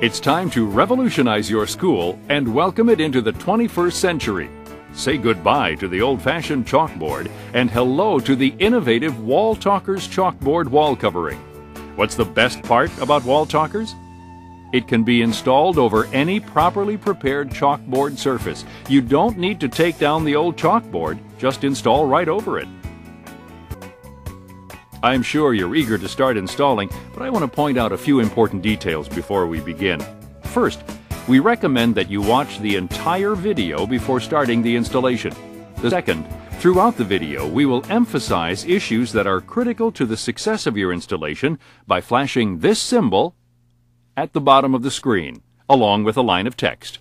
It's time to revolutionize your school and welcome it into the 21st century. Say goodbye to the old-fashioned chalkboard and hello to the innovative walltalkers chalkboard wall covering. What's the best part about walltalkers? It can be installed over any properly prepared chalkboard surface. You don't need to take down the old chalkboard, just install right over it. I'm sure you're eager to start installing, but I want to point out a few important details before we begin. First, we recommend that you watch the entire video before starting the installation. Second, throughout the video, we will emphasize issues that are critical to the success of your installation by flashing this symbol at the bottom of the screen, along with a line of text.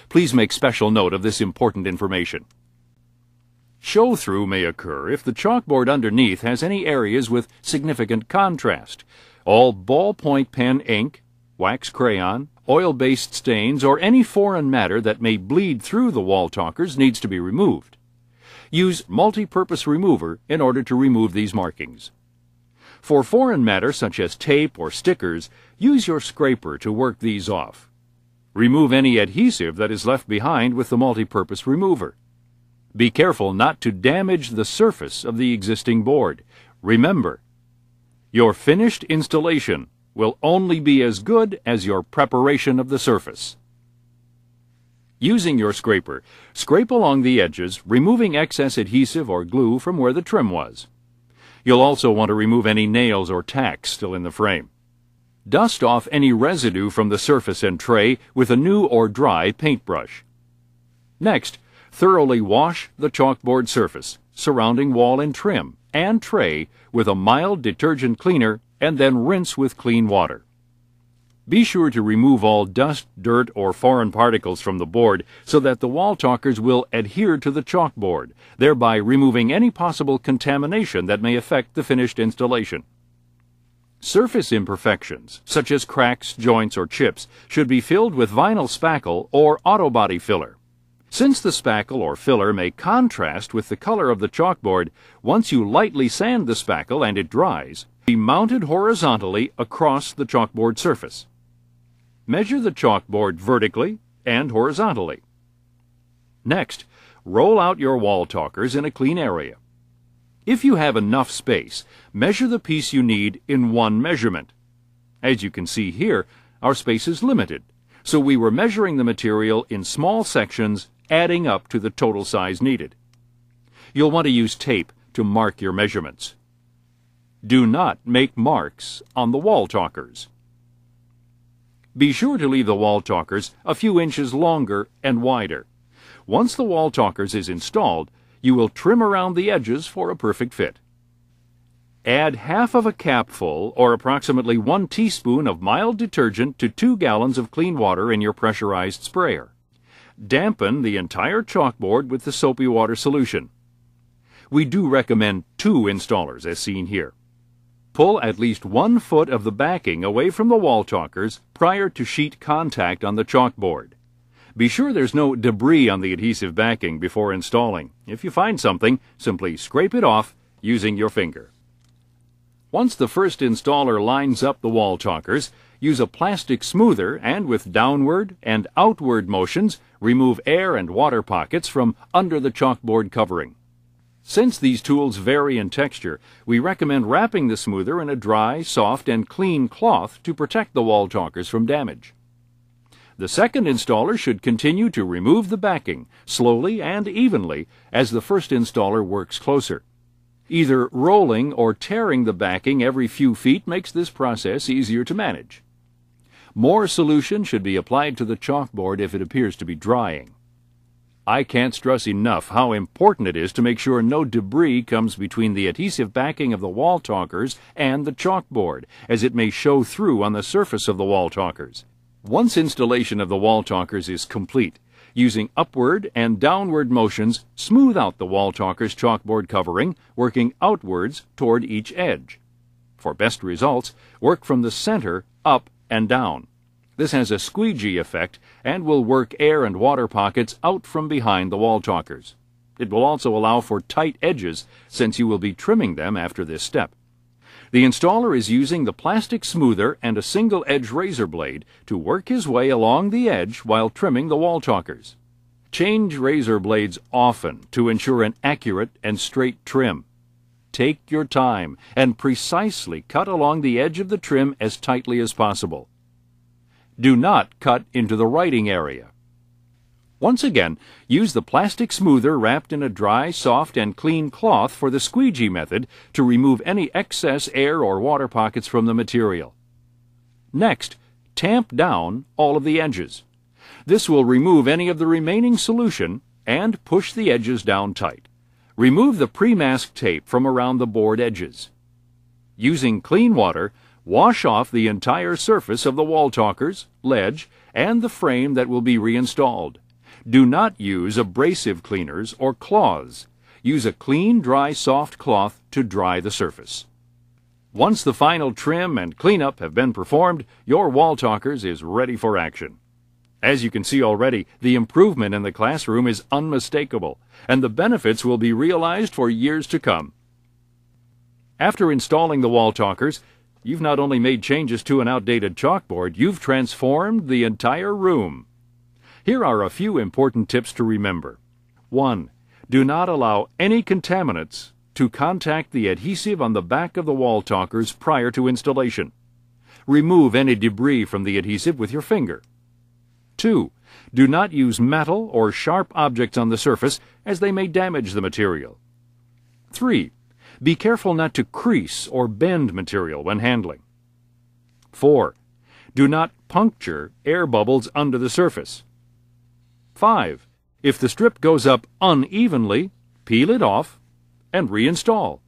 Please make special note of this important information. Show-through may occur if the chalkboard underneath has any areas with significant contrast. All ballpoint pen ink, wax crayon, oil-based stains, or any foreign matter that may bleed through the walltalkers needs to be removed. Use multi-purpose remover in order to remove these markings. For foreign matter such as tape or stickers, use your scraper to work these off. Remove any adhesive that is left behind with the multi-purpose remover. Be careful not to damage the surface of the existing board. Remember, your finished installation will only be as good as your preparation of the surface. Using your scraper, scrape along the edges, removing excess adhesive or glue from where the trim was. You'll also want to remove any nails or tacks still in the frame. Dust off any residue from the surface and tray with a new or dry paintbrush. Next, thoroughly wash the chalkboard surface, surrounding wall and trim, and tray with a mild detergent cleaner and then rinse with clean water. Be sure to remove all dust, dirt, or foreign particles from the board so that the walltalkers will adhere to the chalkboard, thereby removing any possible contamination that may affect the finished installation. Surface imperfections, such as cracks, joints, or chips, should be filled with vinyl spackle or auto body filler. Since the spackle or filler may contrast with the color of the chalkboard, once you lightly sand the spackle and it dries, be mounted horizontally across the chalkboard surface. Measure the chalkboard vertically and horizontally. Next, roll out your walltalkers in a clean area. If you have enough space, measure the piece you need in one measurement. As you can see here, our space is limited, so we were measuring the material in small sections, adding up to the total size needed. You'll want to use tape to mark your measurements. Do not make marks on the walltalkers. Be sure to leave the walltalkers a few inches longer and wider. Once the walltalkers is installed, you will trim around the edges for a perfect fit. Add half of a capful, or approximately 1 teaspoon of mild detergent to 2 gallons of clean water in your pressurized sprayer. Dampen the entire chalkboard with the soapy water solution. We do recommend 2 installers, as seen here. Pull at least 1 foot of the backing away from the walltalkers prior to sheet contact on the chalkboard. Be sure there's no debris on the adhesive backing before installing. If you find something, simply scrape it off using your finger. Once the first installer lines up the walltalkers, use a plastic smoother and with downward and outward motions, remove air and water pockets from under the chalkboard covering. Since these tools vary in texture, we recommend wrapping the smoother in a dry, soft, and clean cloth to protect the walltalkers from damage. The second installer should continue to remove the backing, slowly and evenly, as the first installer works closer. Either rolling or tearing the backing every few feet makes this process easier to manage. More solution should be applied to the chalkboard if it appears to be drying. I can't stress enough how important it is to make sure no debris comes between the adhesive backing of the walltalkers and the chalkboard, as it may show through on the surface of the walltalkers. Once installation of the walltalkers is complete, using upward and downward motions, smooth out the walltalkers chalkboard covering, working outwards toward each edge. For best results, work from the center up and down. This has a squeegee effect and will work air and water pockets out from behind the walltalkers. It will also allow for tight edges since you will be trimming them after this step. The installer is using the plastic smoother and a single-edge razor blade to work his way along the edge while trimming the wall talkers. Change razor blades often to ensure an accurate and straight trim. Take your time and precisely cut along the edge of the trim as tightly as possible. Do not cut into the writing area. Once again, use the plastic smoother wrapped in a dry, soft, and clean cloth for the squeegee method to remove any excess air or water pockets from the material. Next, tamp down all of the edges. This will remove any of the remaining solution and push the edges down tight. Remove the pre-mask tape from around the board edges. Using clean water, wash off the entire surface of the wall talkers, ledge, and the frame that will be reinstalled. Do not use abrasive cleaners or cloths. Use a clean, dry, soft cloth to dry the surface. Once the final trim and cleanup have been performed, your wall talkers is ready for action. As you can see already, the improvement in the classroom is unmistakable, and the benefits will be realized for years to come. After installing the wall talkers, you've not only made changes to an outdated chalkboard, you've transformed the entire room. Here are a few important tips to remember. 1. Do not allow any contaminants to contact the adhesive on the back of the wall talkers prior to installation. Remove any debris from the adhesive with your finger. 2. Do not use metal or sharp objects on the surface, as they may damage the material. 3. Be careful not to crease or bend material when handling. 4. Do not puncture air bubbles under the surface. 5. If the strip goes up unevenly, peel it off and reinstall.